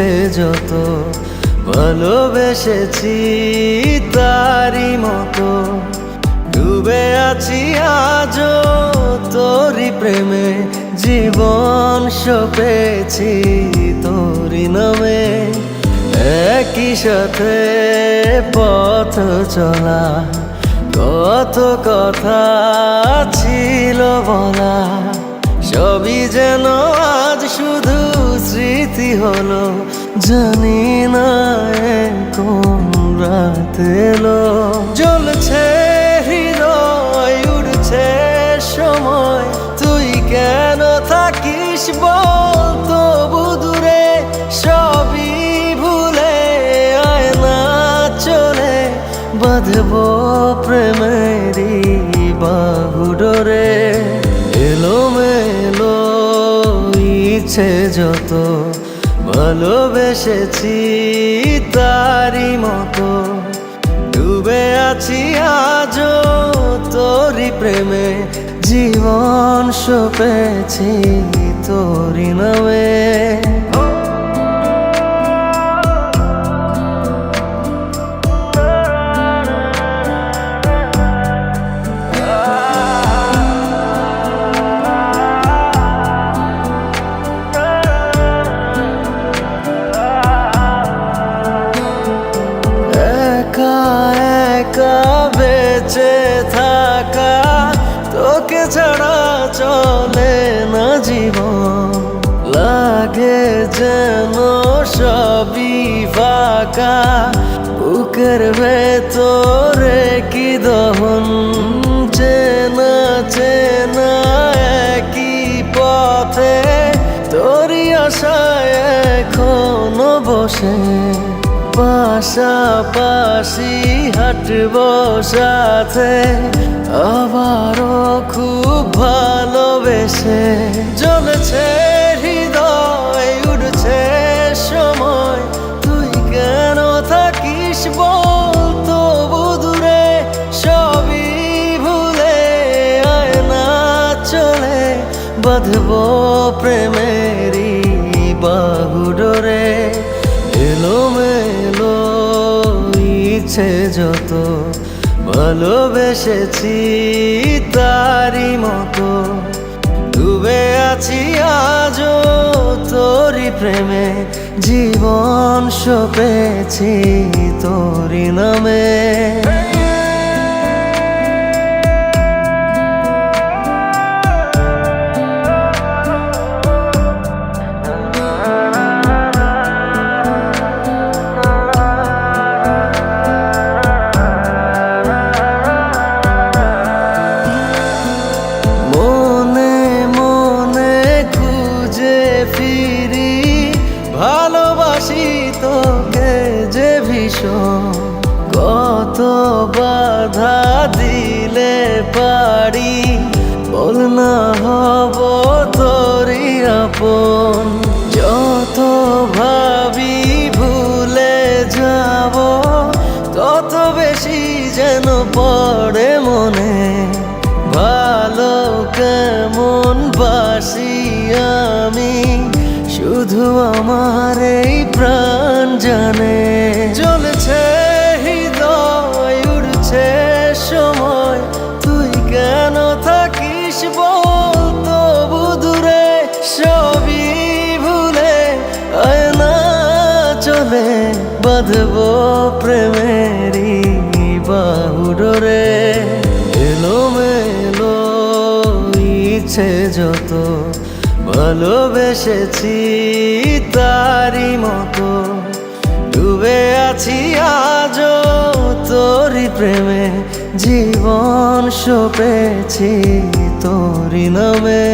ইচ্ছে যত ভালোবেসেছি তারই মতো ডুবে আছি আজও তোরই প্রেমে জীবন সপেছি তোরই নামে একই সাথে পথ চলা কত কথা ছিল বলা সবই যেন আজ শুধু স্মৃতি হলো জানি না কোন রাত এলো জ্বলছে হৃদয় উড়ছে সময় তুই কেন থাকিস বল তবু দূরে সবই ভুলে আয় না চলে বাঁধবো প্রেমেরই বাহু ডোরে এলোমেলো ইচ্ছে যত ভালোবেসেছি তারই মতো ডুবে আছি আজও তোরই প্রেমে জীবন সপেছি তোরই নামে বেঁচে থাকা তোকে ছাড়া চলে না জীবন লাগে যেন সবই ফাঁকা বুকের ভেতরে কি দহন চেনা চেনা একই পথে তোরই আশায় এখনো বসে পাশাপাশি হাঁটবো সাথে আবারও খুব ভালোবেসে জ্বলছে হৃদয় উড়ছে সময় তুই কেন থাকিস বল তবু দূরে সবই ভুলে আয় না চলে বাঁধবো প্রেমেরই বাহু ডোরে এলোমেলো ইচ্ছে যত ভালোবেসেছি তারই মতো ডুবে আছি আজও তোরই প্রেমে জীবন সপেছি তোরই নামে ফিরি ভালোবাসি তোকে যে ভীষণ কত বাধা দিলে পারি বল না হব তোরই আপন যত ভাবি ভুলে যাব তত বেশি যেন পড়ে মনে ভালো কেমন বাসি আমি শুধু আমার এই প্রাণ জানে জ্বলছে হৃদয় উড়ছে সময় তুই কেন থাকিস বল তবু দূরে সবই ভুলে আয় না চলে বাঁধবো প্রেমেরই বাহু ডোরে এলোমেলো ইচ্ছে যত ভালোবেসেছি তারই মতো ডুবে আছি আজও তোরই প্রেমে জীবন সপেছি তোরই নামে।